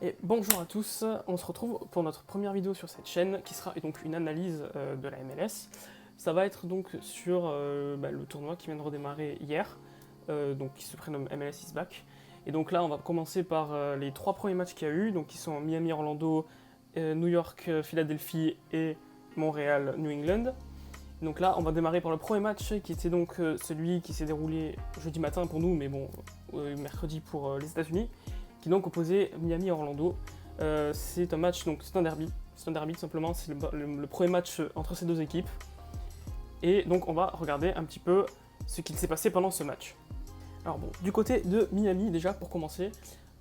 Et bonjour à tous, on se retrouve pour notre première vidéo sur cette chaîne qui sera donc une analyse de la MLS. Ça va être donc sur le tournoi qui vient de redémarrer hier, donc qui se prénomme MLS is back. Et donc là on va commencer par les trois premiers matchs qu'il y a eu, donc qui sont Miami, Orlando, New York, Philadelphie et Montréal, New England. Donc là on va démarrer par le premier match qui était donc celui qui s'est déroulé jeudi matin pour nous, mais bon mercredi pour les États-Unis, qui donc opposait Miami à Orlando. C'est un match, donc c'est un derby tout simplement, c'est le premier match entre ces deux équipes. Et donc on va regarder un petit peu ce qui s'est passé pendant ce match. Alors bon, du côté de Miami déjà pour commencer,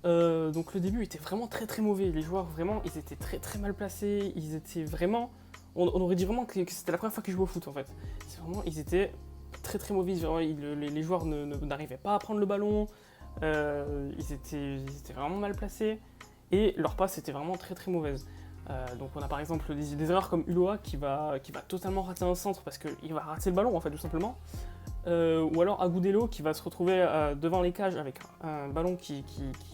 donc le début était vraiment très mauvais, les joueurs vraiment ils étaient très mal placés, ils étaient vraiment, on aurait dit vraiment que c'était la première fois qu'ils jouaient au foot en fait. C'est vraiment, ils étaient très mauvais, vraiment, les joueurs n'arrivaient pas à prendre le ballon, ils étaient vraiment mal placés et leur passe était vraiment très mauvaise. Donc on a par exemple des erreurs comme Ulloa qui va totalement rater un centre parce qu'il va rater le ballon en fait tout simplement. Ou alors Agudelo qui va se retrouver devant les cages avec un ballon qui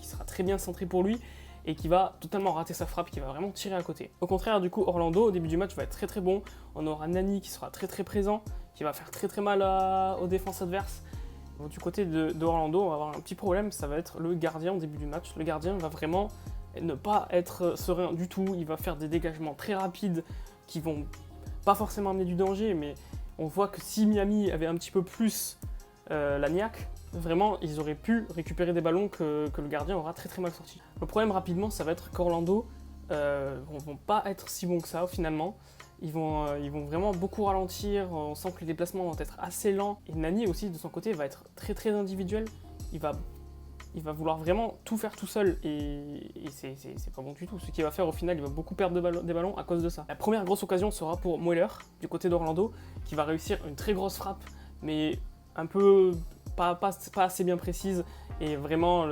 sera très bien centré pour lui et qui va totalement rater sa frappe, qui va vraiment tirer à côté. Au contraire du coup Orlando au début du match va être très bon, on aura Nani qui sera très présent, qui va faire très mal aux défenses adverses. Donc, du côté de Orlando on va avoir un petit problème, ça va être le gardien au début du match. Le gardien va vraiment ne pas être serein du tout, il va faire des dégagements très rapides qui vont pas forcément amener du danger, mais on voit que si Miami avait un petit peu plus la niaque, vraiment ils auraient pu récupérer des ballons que le gardien aura très mal sorti. Le problème rapidement ça va être qu'Orlando vont pas être si bons que ça finalement. Ils vont vraiment beaucoup ralentir, on sent que les déplacements vont être assez lents. Et Nani aussi de son côté va être très individuel, il va vouloir vraiment tout faire tout seul et c'est pas bon du tout. Ce qu'il va faire au final, il va beaucoup perdre des ballons à cause de ça. La première grosse occasion sera pour Mueller, du côté d'Orlando, qui va réussir une très grosse frappe, mais un peu pas assez bien précise et vraiment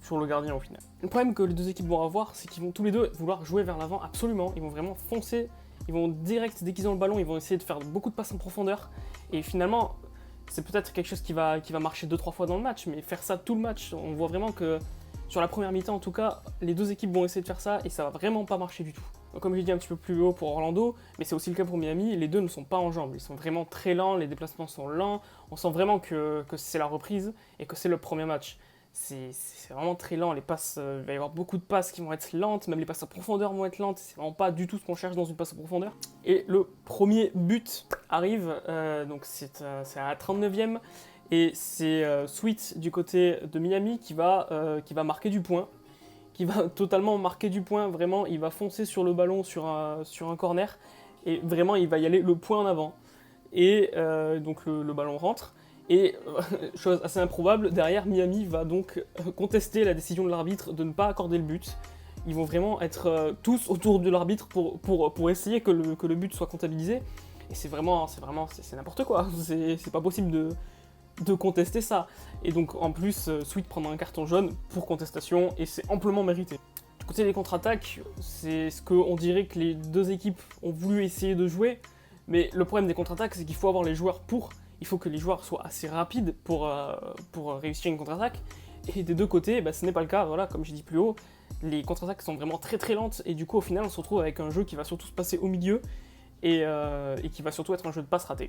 sur le gardien au final. Le problème que les deux équipes vont avoir, c'est qu'ils vont tous les deux vouloir jouer vers l'avant absolument, ils vont vraiment foncer, ils vont direct, dès qu'ils ont le ballon, ils vont essayer de faire beaucoup de passes en profondeur et finalement c'est peut-être quelque chose qui va marcher 2-3 fois dans le match, mais faire ça tout le match, on voit vraiment que sur la première mi-temps en tout cas, les deux équipes vont essayer de faire ça et ça va vraiment pas marcher du tout. Donc comme j'ai dit un petit peu plus haut pour Orlando, mais c'est aussi le cas pour Miami, les deux ne sont pas en jambes, ils sont vraiment très lents, les déplacements sont lents, on sent vraiment que c'est la reprise et que c'est le premier match. C'est vraiment très lent, les passes, il va y avoir beaucoup de passes qui vont être lentes, même les passes en profondeur vont être lentes, c'est vraiment pas du tout ce qu'on cherche dans une passe en profondeur. Et le premier but arrive, donc c'est à la 39e, et c'est Sweet du côté de Miami qui va marquer du point, qui va totalement marquer du point, vraiment il va foncer sur le ballon sur un corner, et vraiment il va y aller le point en avant, et donc le ballon rentre. Et chose assez improbable, derrière Miami va donc contester la décision de l'arbitre de ne pas accorder le but. Ils vont vraiment être tous autour de l'arbitre pour essayer que le but soit comptabilisé. Et c'est n'importe quoi, c'est pas possible de contester ça. Et donc en plus, Sweet prendra un carton jaune pour contestation et c'est amplement mérité. Du côté des contre-attaques, c'est ce qu'on dirait que les deux équipes ont voulu essayer de jouer. Mais le problème des contre-attaques, c'est qu'il faut avoir les joueurs pour. Il faut que les joueurs soient assez rapides pour réussir une contre-attaque. Et des deux côtés, ce n'est pas le cas. Voilà, comme j'ai dit plus haut, les contre-attaques sont vraiment très lentes. Et du coup, au final, on se retrouve avec un jeu qui va surtout se passer au milieu et qui va surtout être un jeu de passe raté.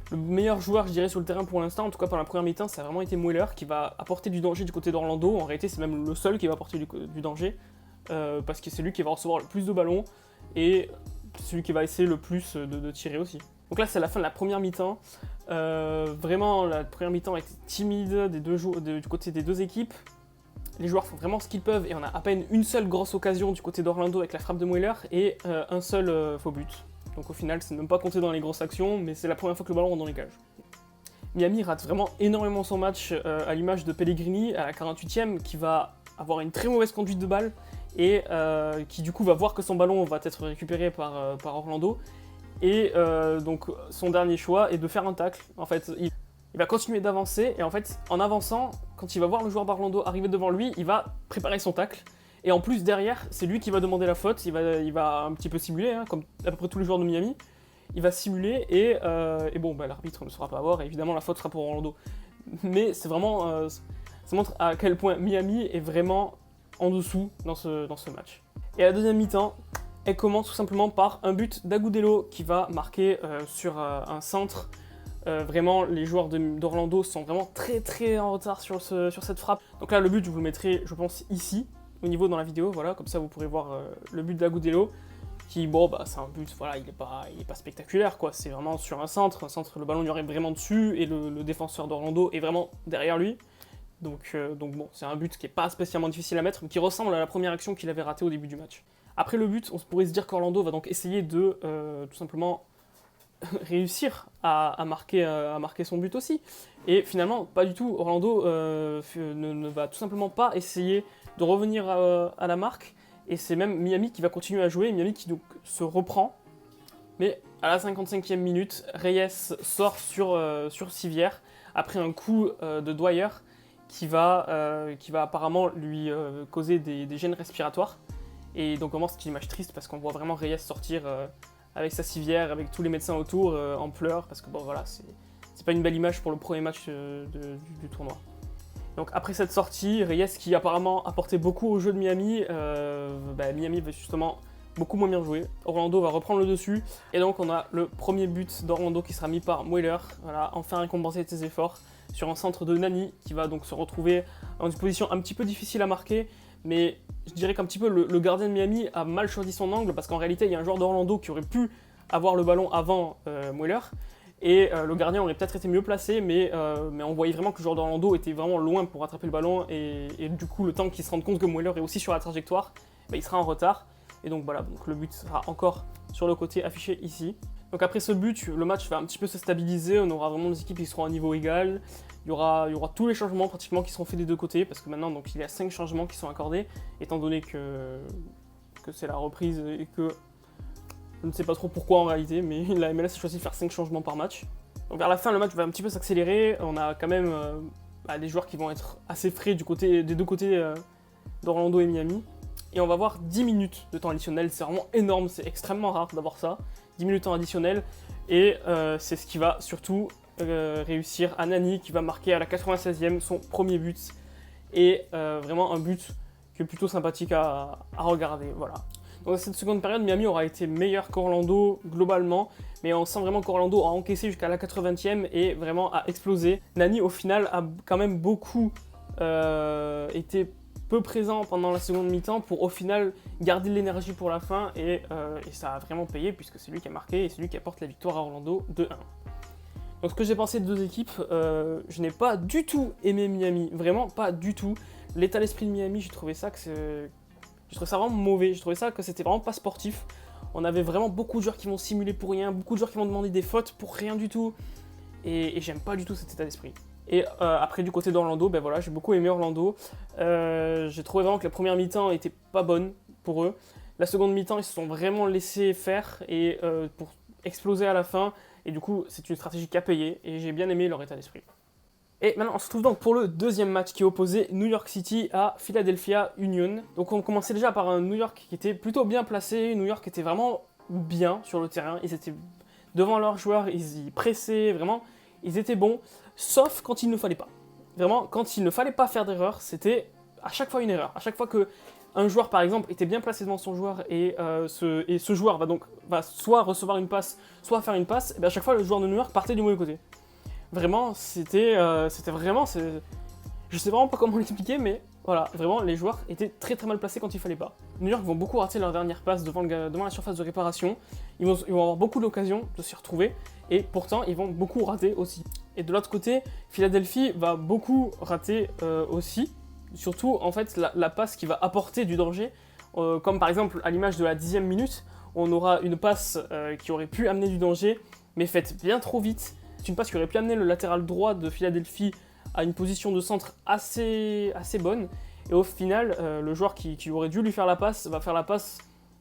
Le meilleur joueur, je dirais, sur le terrain pour l'instant, en tout cas pendant la première mi-temps, ça a vraiment été Mueller qui va apporter du danger du côté d'Orlando. En réalité, c'est même le seul qui va apporter du danger parce que c'est lui qui va recevoir le plus de ballons et celui qui va essayer le plus de tirer aussi. Donc là, c'est la fin de la première mi-temps. Vraiment, la première mi-temps a été timide du côté des deux équipes. Les joueurs font vraiment ce qu'ils peuvent et on a à peine une seule grosse occasion du côté d'Orlando avec la frappe de Mueller et un seul faux but. Donc au final, c'est même pas compté dans les grosses actions, mais c'est la première fois que le ballon rentre dans les cages. Miami rate vraiment énormément son match à l'image de Pellegrini à la 48e qui va avoir une très mauvaise conduite de balle et qui du coup va voir que son ballon va être récupéré par Orlando. Et donc son dernier choix est de faire un tacle. En fait, il va continuer d'avancer et en fait, en avançant, quand il va voir le joueur d'Orlando arriver devant lui, il va préparer son tacle. Et en plus, derrière, c'est lui qui va demander la faute. Il va un petit peu simuler, hein, comme à peu près tous les joueurs de Miami. Il va simuler et bon, l'arbitre ne saura pas avoir. Et évidemment, la faute sera pour Orlando. Mais c'est vraiment, ça montre à quel point Miami est vraiment en dessous dans ce match. Et la deuxième mi-temps, elle commence tout simplement par un but d'Agudelo qui va marquer sur un centre. Vraiment, les joueurs d'Orlando sont vraiment très en retard sur cette frappe. Donc là, le but, je vous le mettrai, je pense, ici, au niveau dans la vidéo. Voilà, comme ça, vous pourrez voir le but d'Agudelo. Qui, bon, bah, c'est un but, voilà, il est pas spectaculaire, quoi. C'est vraiment sur un centre, le ballon lui arrive vraiment dessus, et le défenseur d'Orlando est vraiment derrière lui. Donc bon, c'est un but qui n'est pas spécialement difficile à mettre, mais qui ressemble à la première action qu'il avait ratée au début du match. Après le but, on pourrait se dire qu'Orlando va donc essayer de tout simplement réussir à marquer son but aussi. Et finalement, pas du tout. Orlando ne va tout simplement pas essayer de revenir à la marque. Et c'est même Miami qui va continuer à jouer. Miami qui donc se reprend. Mais à la 55e minute, Reyes sort sur Sivière après un coup de Dwyer qui va apparemment lui causer des gênes respiratoires. Et donc vraiment c'est une image triste parce qu'on voit vraiment Reyes sortir avec sa civière, avec tous les médecins autour en pleurs, parce que bon voilà, c'est pas une belle image pour le premier match du tournoi. Donc après cette sortie, Reyes qui apparemment apportait beaucoup au jeu de Miami, Miami va justement beaucoup moins bien jouer. Orlando va reprendre le dessus, et donc on a le premier but d'Orlando qui sera mis par Mueller, voilà, enfin récompensé de ses efforts, sur un centre de Nani, qui va donc se retrouver dans une position un petit peu difficile à marquer, mais je dirais qu'un petit peu le gardien de Miami a mal choisi son angle, parce qu'en réalité il y a un joueur d'Orlando qui aurait pu avoir le ballon avant Mueller, et le gardien aurait peut-être été mieux placé, mais on voyait vraiment que le joueur d'Orlando était vraiment loin pour rattraper le ballon, et du coup le temps qu'il se rende compte que Mueller est aussi sur la trajectoire, il sera en retard. Et donc voilà, donc le but sera encore sur le côté affiché ici. Donc après ce but, le match va un petit peu se stabiliser, on aura vraiment des équipes qui seront à niveau égal. Il y aura tous les changements pratiquement qui seront faits des deux côtés, parce que maintenant donc, il y a 5 changements qui sont accordés, étant donné que c'est la reprise et que je ne sais pas trop pourquoi en réalité, mais la MLS a choisi de faire 5 changements par match. Donc vers la fin, le match va un petit peu s'accélérer, on a quand même des joueurs qui vont être assez frais des deux côtés d'Orlando et Miami. Et on va voir 10 minutes de temps additionnel, c'est vraiment énorme, c'est extrêmement rare d'avoir ça. 10 minutes de temps additionnel, et c'est ce qui va surtout réussir à Nani, qui va marquer à la 96e son premier but. Et vraiment un but qui est plutôt sympathique à regarder, voilà. Donc dans cette seconde période, Miami aura été meilleur qu'Orlando globalement, mais on sent vraiment qu'Orlando a encaissé jusqu'à la 80e et vraiment a explosé. Nani au final a quand même beaucoup été peu présent pendant la seconde mi-temps pour au final garder de l'énergie pour la fin, et ça a vraiment payé puisque c'est lui qui a marqué et c'est lui qui apporte la victoire à Orlando 2-1. Donc ce que j'ai pensé de deux équipes, je n'ai pas du tout aimé Miami, vraiment pas du tout. L'état d'esprit de Miami, j'ai trouvé ça vraiment mauvais, j'ai trouvé ça que c'était vraiment pas sportif. On avait vraiment beaucoup de joueurs qui vont simuler pour rien, beaucoup de joueurs qui vont demander des fautes pour rien du tout, et j'aime pas du tout cet état d'esprit. Et après du côté d'Orlando, voilà, j'ai beaucoup aimé Orlando. J'ai trouvé vraiment que la première mi-temps était pas bonne pour eux. La seconde mi-temps, ils se sont vraiment laissés faire et pour exploser à la fin. Et du coup, c'est une stratégie qui a payé et j'ai bien aimé leur état d'esprit. Et maintenant, on se retrouve donc pour le deuxième match qui opposait New York City à Philadelphia Union. Donc on commençait déjà par un New York qui était plutôt bien placé. New York était vraiment bien sur le terrain. Ils étaient devant leurs joueurs, ils y pressaient, vraiment, ils étaient bons. Sauf quand il ne fallait pas. Vraiment, quand il ne fallait pas faire d'erreur, c'était à chaque fois une erreur. À chaque fois qu'un joueur, par exemple, était bien placé devant son joueur et ce joueur va soit recevoir une passe, soit faire une passe, et à chaque fois, le joueur de New York partait du mauvais côté. Vraiment, c'était vraiment... Je sais vraiment pas comment l'expliquer, mais voilà, vraiment, les joueurs étaient très mal placés quand il fallait pas. New York vont beaucoup rater leur dernière passe devant la surface de réparation. Ils vont avoir beaucoup d'occasions de s'y retrouver, et pourtant, ils vont beaucoup rater aussi. Et de l'autre côté, Philadelphie va beaucoup rater aussi, surtout en fait la passe qui va apporter du danger, comme par exemple à l'image de la 10e minute, on aura une passe qui aurait pu amener du danger, mais faite bien trop vite. C'est une passe qui aurait pu amener le latéral droit de Philadelphie à une position de centre assez bonne, et au final, le joueur qui aurait dû lui faire la passe va faire la passe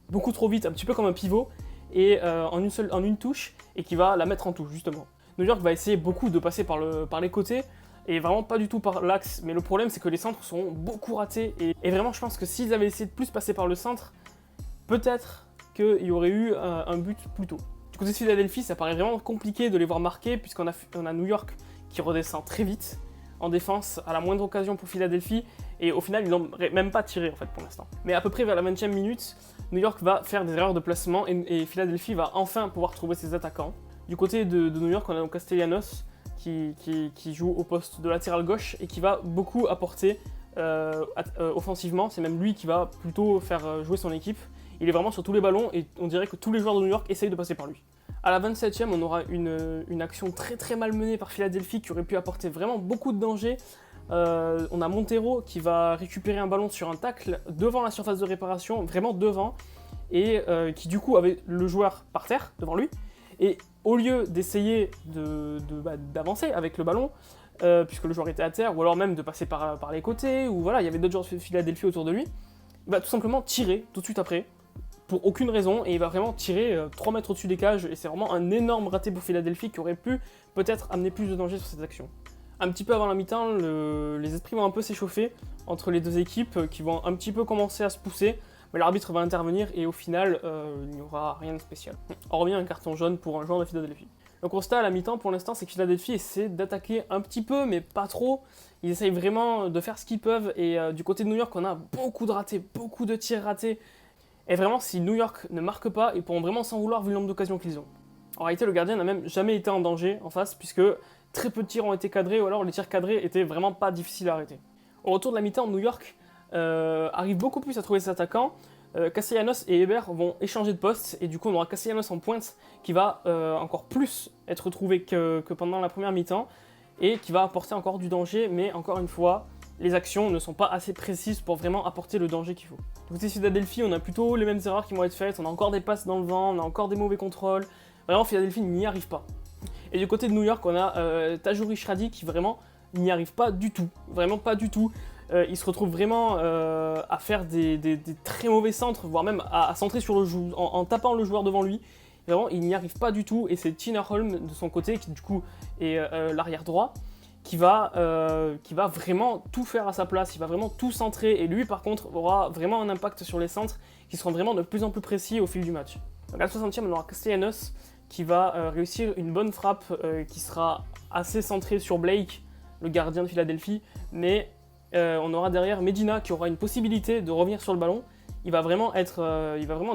beaucoup trop vite, un petit peu comme un pivot, et en une touche, et qui va la mettre en touche justement. New York va essayer beaucoup de passer par les côtés, et vraiment pas du tout par l'axe, mais le problème c'est que les centres sont beaucoup ratés, et vraiment je pense que s'ils avaient essayé de plus passer par le centre, peut-être qu'il y aurait eu un but plus tôt. Du côté de Philadelphie, ça paraît vraiment compliqué de les voir marquer, puisqu'on a New York qui redescend très vite. en défense à la moindre occasion pour Philadelphie, et au final, ils n'ont même pas tiré en fait pour l'instant. Mais à peu près vers la 20e minute, New York va faire des erreurs de placement, et Philadelphie va enfin pouvoir trouver ses attaquants. Du côté de New York, on a donc Castellanos, qui joue au poste de latéral gauche, et qui va beaucoup apporter offensivement. C'est même lui qui va plutôt faire jouer son équipe. Il est vraiment sur tous les ballons, et on dirait que tous les joueurs de New York essayent de passer par lui. À la 27e, on aura une action très très mal menée par Philadelphie qui aurait pu apporter vraiment beaucoup de danger. On a Montero qui va récupérer un ballon sur un tacle devant la surface de réparation, vraiment devant, et qui du coup avait le joueur par terre, devant lui. Et au lieu d'essayer d'avancer avec le ballon, puisque le joueur était à terre, ou alors même de passer par les côtés, ou voilà, il y avait d'autres joueurs de Philadelphie autour de lui, il va tout simplement tirer tout de suite après, pour aucune raison, et il va vraiment tirer 3 mètres au-dessus des cages, et c'est vraiment un énorme raté pour Philadelphie qui aurait pu peut-être amener plus de danger sur cette action. Un petit peu avant la mi-temps, les esprits vont un peu s'échauffer entre les deux équipes qui vont un petit peu commencer à se pousser, mais l'arbitre va intervenir et au final, il n'y aura rien de spécial. Hormis un carton jaune pour un joueur de Philadelphie. Le constat à la mi-temps pour l'instant, c'est que Philadelphie essaie d'attaquer un petit peu, mais pas trop. Ils essayent vraiment de faire ce qu'ils peuvent, et du côté de New York, on a beaucoup de ratés, beaucoup de tirs ratés. Et vraiment, si New York ne marque pas, ils pourront vraiment s'en vouloir vu le nombre d'occasions qu'ils ont. En réalité, le gardien n'a même jamais été en danger en face, puisque très peu de tirs ont été cadrés, ou alors les tirs cadrés étaient vraiment pas difficiles à arrêter. Au retour de la mi-temps, New York arrive beaucoup plus à trouver ses attaquants. Castellanos et Hebert vont échanger de poste, et du coup on aura Castellanos en pointe qui va encore plus être trouvé que pendant la première mi-temps, et qui va apporter encore du danger, mais encore une fois, les actions ne sont pas assez précises pour vraiment apporter le danger qu'il faut. Du côté Philadelphie, on a plutôt les mêmes erreurs qui vont être faites, on a encore des passes dans le vent, on a encore des mauvais contrôles, vraiment Philadelphie n'y arrive pas. Et du côté de New York, on a Tajouri Shradi qui vraiment n'y arrive pas du tout, vraiment pas du tout. Il se retrouve vraiment à faire des très mauvais centres, voire même à centrer sur le en tapant le joueur devant lui. Et vraiment, il n'y arrive pas du tout, et c'est Tinnerholm de son côté, qui du coup est l'arrière droit, qui va vraiment tout faire à sa place, il va vraiment tout centrer, et lui par contre aura vraiment un impact sur les centres qui seront vraiment de plus en plus précis au fil du match. Donc à la 60e, on aura Castellanos qui va réussir une bonne frappe qui sera assez centrée sur Blake, le gardien de Philadelphie, mais on aura derrière Medina qui aura une possibilité de revenir sur le ballon. Il va vraiment être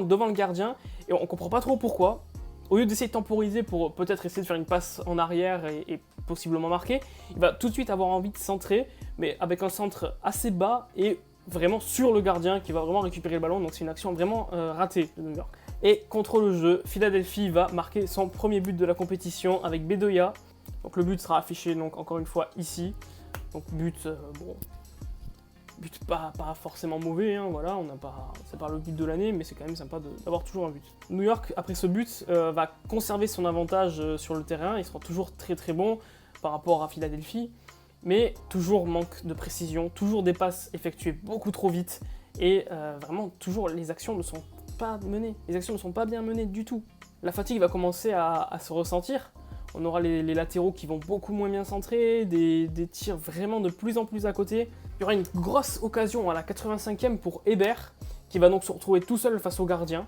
devant le gardien, et on comprend pas trop pourquoi. Au lieu d'essayer de temporiser pour peut-être essayer de faire une passe en arrière et possiblement marquer, il va tout de suite avoir envie de centrer, mais avec un centre assez bas et vraiment sur le gardien qui va vraiment récupérer le ballon. Donc c'est une action vraiment ratée de New York. Et contre le jeu, Philadelphie va marquer son premier but de la compétition avec Bedoya. Donc le but sera affiché donc encore une fois ici. Donc but pas forcément mauvais, hein, voilà, c'est pas le but de l'année, mais c'est quand même sympa d'avoir toujours un but. New York, après ce but, va conserver son avantage sur le terrain, il sera toujours très très bon par rapport à Philadelphie, mais toujours manque de précision, toujours des passes effectuées beaucoup trop vite, et vraiment toujours les actions ne sont pas menées, les actions ne sont pas bien menées du tout. La fatigue va commencer à se ressentir. On aura les latéraux qui vont beaucoup moins bien centrer, des tirs vraiment de plus en plus à côté. Il y aura une grosse occasion à la 85e pour Hebert, qui va donc se retrouver tout seul face au gardien.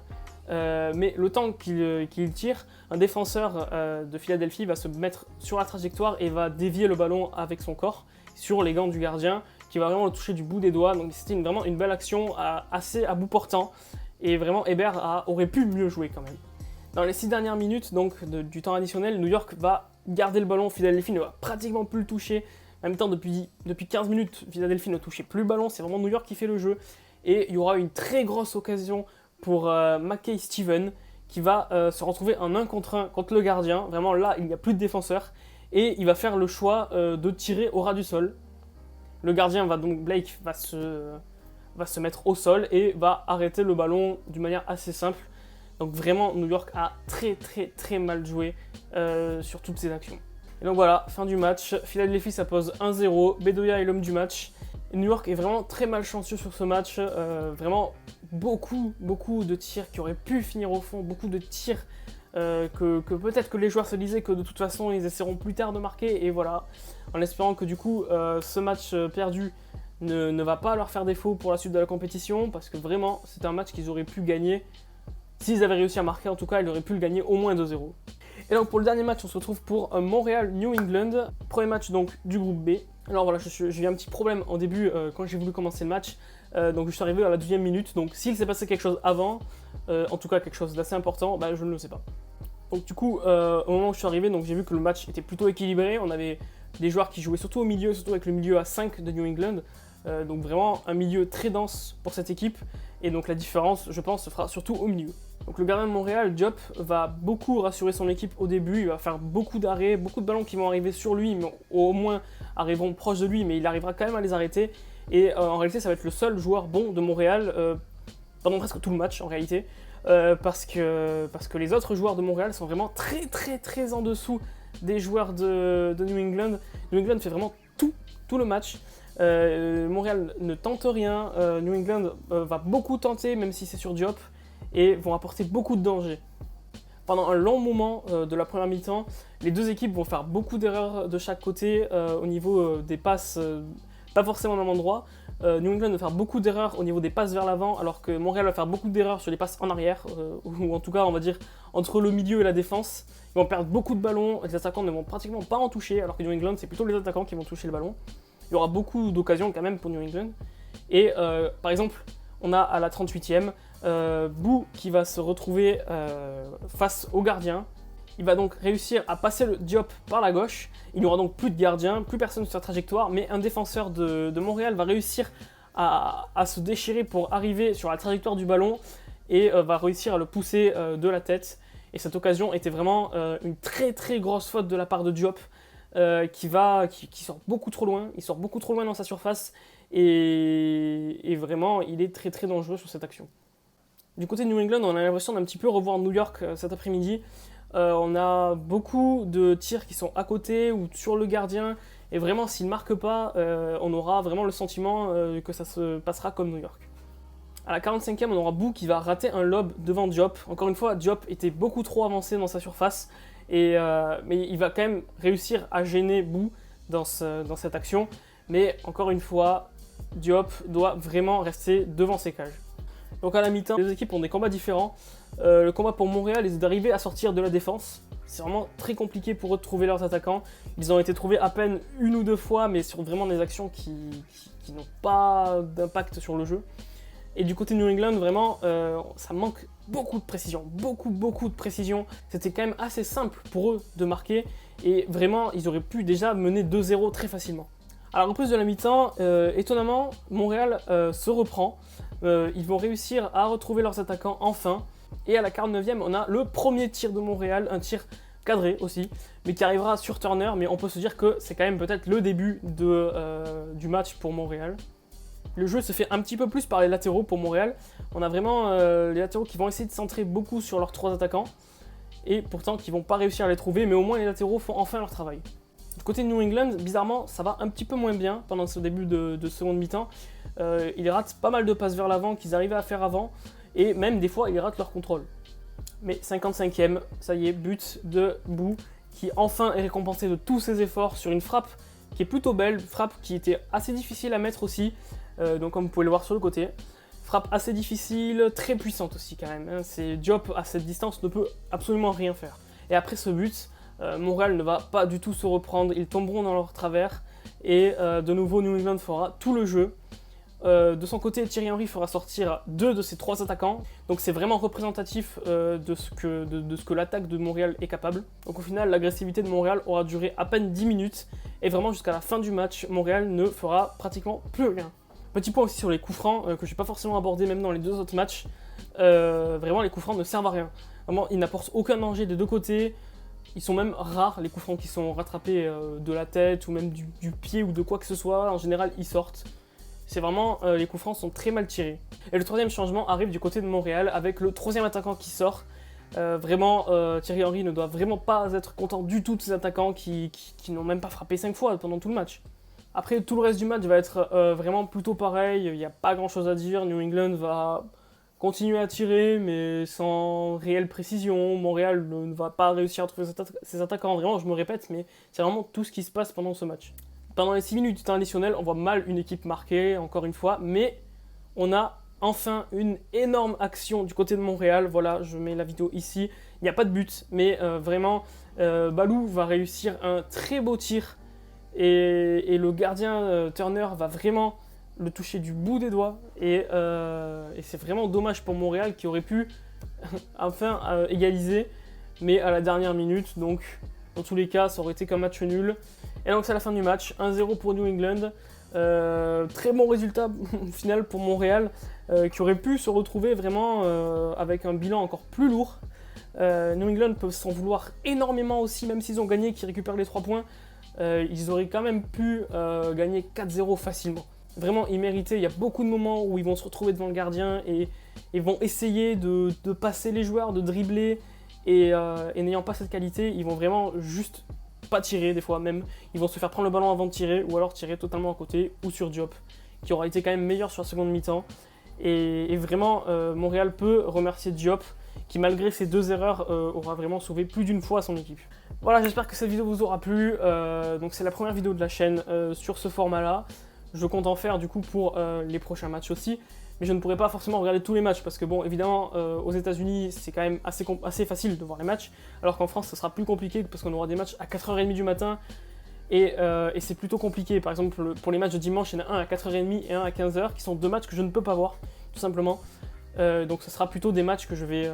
Mais le temps qu'il tire, un défenseur de Philadelphie va se mettre sur la trajectoire et va dévier le ballon avec son corps sur les gants du gardien, qui va vraiment le toucher du bout des doigts. Donc c'était vraiment une belle action, assez à bout portant. Et vraiment, Hebert aurait pu mieux jouer quand même. Dans les 6 dernières minutes donc, du temps additionnel, New York va garder le ballon, Philadelphie ne va pratiquement plus le toucher. En même temps, depuis 15 minutes, Philadelphie ne touchait plus le ballon, c'est vraiment New York qui fait le jeu. Et il y aura une très grosse occasion pour Mackay Steven, qui va se retrouver en 1 contre 1 contre le gardien. Vraiment là, il n'y a plus de défenseur. Et il va faire le choix de tirer au ras du sol. Le gardien Blake va se mettre au sol et va arrêter le ballon d'une manière assez simple. Donc vraiment, New York a très très très mal joué sur toutes ces actions. Et donc voilà, fin du match. Philadelphie s'impose 1-0, Bedoya est l'homme du match. Et New York est vraiment très malchanceux sur ce match. Vraiment beaucoup de tirs qui auraient pu finir au fond, beaucoup de tirs que peut-être que les joueurs se disaient que de toute façon ils essaieront plus tard de marquer. Et voilà, en espérant que du coup ce match perdu ne va pas leur faire défaut pour la suite de la compétition, parce que vraiment c'est un match qu'ils auraient pu gagner. S'ils avaient réussi à marquer, en tout cas, ils auraient pu le gagner au moins 2-0. Et donc pour le dernier match, on se retrouve pour Montréal-New England. Premier match donc du groupe B. Alors voilà, j'ai eu un petit problème en début quand j'ai voulu commencer le match. Donc je suis arrivé à la 12e minute. Donc s'il s'est passé quelque chose avant, en tout cas quelque chose d'assez important, je ne le sais pas. Donc du coup, au moment où je suis arrivé, j'ai vu que le match était plutôt équilibré. On avait des joueurs qui jouaient surtout au milieu, surtout avec le milieu à 5 de New England. Donc vraiment un milieu très dense pour cette équipe. Et donc la différence, je pense, se fera surtout au milieu. Donc le gardien de Montréal, Diop, va beaucoup rassurer son équipe au début. Il va faire beaucoup d'arrêts, beaucoup de ballons qui vont arriver sur lui, mais au moins arriveront proches de lui, mais il arrivera quand même à les arrêter. Et en réalité, ça va être le seul joueur bon de Montréal pendant presque tout le match en réalité. Parce que les autres joueurs de Montréal sont vraiment très en dessous des joueurs de New England. New England fait vraiment tout le match. Montréal ne tente rien. New England va beaucoup tenter, même si c'est sur Diop, et vont apporter beaucoup de danger. Pendant un long moment de la première mi-temps, les deux équipes vont faire beaucoup d'erreurs de chaque côté au niveau des passes, pas forcément au même endroit. New England va faire beaucoup d'erreurs au niveau des passes vers l'avant, alors que Montréal va faire beaucoup d'erreurs sur les passes en arrière, ou en tout cas on va dire entre le milieu et la défense. Ils vont perdre beaucoup de ballons, les attaquants ne vont pratiquement pas en toucher, alors que New England c'est plutôt les attaquants qui vont toucher le ballon. Il y aura beaucoup d'occasions quand même pour New England. Et par exemple, on a à la 38e, Bou qui va se retrouver face au gardien. Il va donc réussir à passer le Diop par la gauche. Il n'y aura donc plus de gardien, plus personne sur sa trajectoire, mais un défenseur de Montréal va réussir à se déchirer pour arriver sur la trajectoire du ballon et va réussir à le pousser de la tête. Et cette occasion était vraiment une très grosse faute de la part de Diop qui sort beaucoup trop loin. Il sort beaucoup trop loin dans sa surface et vraiment il est très dangereux sur cette action. Du côté de New England, on a l'impression d'un petit peu revoir New York cet après-midi. On a beaucoup de tirs qui sont à côté ou sur le gardien. Et vraiment, s'il ne marque pas, on aura vraiment le sentiment que ça se passera comme New York. À la 45e, on aura Bou qui va rater un lob devant Diop. Encore une fois, Diop était beaucoup trop avancé dans sa surface. Mais il va quand même réussir à gêner Bou dans cette action. Mais encore une fois, Diop doit vraiment rester devant ses cages. Donc à la mi-temps, les deux équipes ont des combats différents. Le combat pour Montréal est d'arriver à sortir de la défense. C'est vraiment très compliqué pour eux de trouver leurs attaquants. Ils ont été trouvés à peine une ou deux fois, mais sur vraiment des actions qui n'ont pas d'impact sur le jeu. Et du côté de New England, vraiment, ça manque beaucoup de précision. Beaucoup de précision. C'était quand même assez simple pour eux de marquer. Et vraiment, ils auraient pu déjà mener 2-0 très facilement. À la reprise de la mi-temps, étonnamment, Montréal se reprend. Ils vont réussir à retrouver leurs attaquants enfin. Et à la 49e, on a le premier tir de Montréal, un tir cadré aussi, mais qui arrivera sur Turner. Mais on peut se dire que c'est quand même peut-être le début du match pour Montréal. Le jeu se fait un petit peu plus par les latéraux pour Montréal. On a vraiment les latéraux qui vont essayer de centrer beaucoup sur leurs trois attaquants. Et pourtant qui ne vont pas réussir à les trouver, mais au moins les latéraux font enfin leur travail. Du côté de New England, bizarrement, ça va un petit peu moins bien pendant ce début de seconde mi-temps. Ils ratent pas mal de passes vers l'avant qu'ils arrivaient à faire avant, et même des fois, ils ratent leur contrôle. Mais 55e, ça y est, but de Bou, qui enfin est récompensé de tous ses efforts sur une frappe qui est plutôt belle, frappe qui était assez difficile à mettre aussi, donc comme vous pouvez le voir sur le côté. Frappe assez difficile, très puissante aussi quand même. Diop à cette distance ne peut absolument rien faire. Et après ce but, Montréal ne va pas du tout se reprendre, ils tomberont dans leur travers et de nouveau New England fera tout le jeu. De son côté, Thierry Henry fera sortir 2 de ses 3 attaquants, donc c'est vraiment représentatif de ce que l'attaque de Montréal est capable. Donc au final, l'agressivité de Montréal aura duré à peine 10 minutes et vraiment jusqu'à la fin du match, Montréal ne fera pratiquement plus rien. Petit point aussi sur les coups francs que je n'ai pas forcément abordé même dans les 2 autres matchs. Vraiment, les coups francs ne servent à rien. Vraiment, ils n'apportent aucun danger des 2 côtés. Ils sont même rares, les coups francs qui sont rattrapés de la tête ou même du pied ou de quoi que ce soit. En général, ils sortent. C'est vraiment, les coups francs sont très mal tirés. Et le 3e changement arrive du côté de Montréal avec le 3e attaquant qui sort. Vraiment, Thierry Henry ne doit vraiment pas être content du tout de ses attaquants qui n'ont même pas frappé 5 fois pendant tout le match. Après, tout le reste du match va être vraiment plutôt pareil. Il n'y a pas grand chose à dire. New England va continuer à tirer, mais sans réelle précision. Montréal ne va pas réussir à trouver ses attaquants. Vraiment, je me répète, mais c'est vraiment tout ce qui se passe pendant ce match. Pendant les 6 minutes du temps additionnel, on voit mal une équipe marquer, encore une fois, mais on a enfin une énorme action du côté de Montréal. Voilà, je mets la vidéo ici. Il n'y a pas de but, mais vraiment, Balou va réussir un très beau tir et le gardien Turner va vraiment le toucher du bout des doigts. Et c'est vraiment dommage pour Montréal qui aurait pu enfin égaliser, mais à la dernière minute. Donc, dans tous les cas, ça aurait été qu'un match nul. Et donc, c'est la fin du match. 1-0 pour New England. Très bon résultat au final pour Montréal, qui aurait pu se retrouver vraiment avec un bilan encore plus lourd. New England peuvent s'en vouloir énormément aussi, même s'ils ont gagné, qu'ils récupèrent les 3 points. Ils auraient quand même pu gagner 4-0 facilement. Vraiment, ils méritaient. Il y a beaucoup de moments où ils vont se retrouver devant le gardien et vont essayer de passer les joueurs, de dribbler. Et n'ayant pas cette qualité, ils vont vraiment juste pas tirer des fois même. Ils vont se faire prendre le ballon avant de tirer ou alors tirer totalement à côté ou sur Diop, qui aura été quand même meilleur sur la seconde mi-temps. Et vraiment, Montréal peut remercier Diop, qui malgré ses 2 erreurs aura vraiment sauvé plus d'une fois son équipe. Voilà, j'espère que cette vidéo vous aura plu. Donc c'est la première vidéo de la chaîne sur ce format-là. Je compte en faire du coup pour les prochains matchs aussi. Mais je ne pourrai pas forcément regarder tous les matchs parce que bon, évidemment, aux États-Unis c'est quand même assez facile de voir les matchs, alors qu'en France, ça sera plus compliqué parce qu'on aura des matchs à 4h30 du matin et c'est plutôt compliqué. Par exemple, pour les matchs de dimanche, il y en a un à 4h30 et un à 15h qui sont 2 matchs que je ne peux pas voir, tout simplement. Donc, ce sera plutôt des matchs que je vais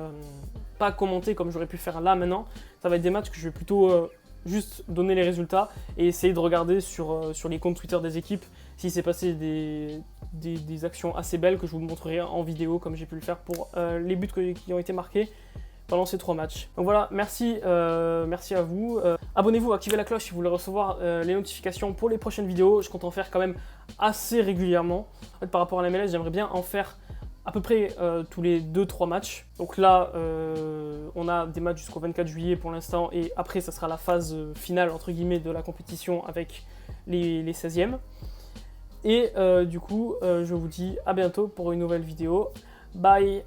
pas commenter comme j'aurais pu faire là maintenant. Ça va être des matchs que je vais plutôt juste donner les résultats et essayer de regarder sur les comptes Twitter des équipes s'il s'est passé des actions assez belles que je vous montrerai en vidéo comme j'ai pu le faire pour les buts qui ont été marqués pendant ces 3 matchs. Donc voilà, merci à vous. Abonnez-vous, activez la cloche si vous voulez recevoir les notifications pour les prochaines vidéos. Je compte en faire quand même assez régulièrement. En fait, par rapport à la MLS, j'aimerais bien en faire à peu près tous les 2-3 matchs. Donc là, on a des matchs jusqu'au 24 juillet pour l'instant. Et après, ça sera la phase finale, entre guillemets, de la compétition avec les 16e. Et du coup, je vous dis à bientôt pour une nouvelle vidéo. Bye!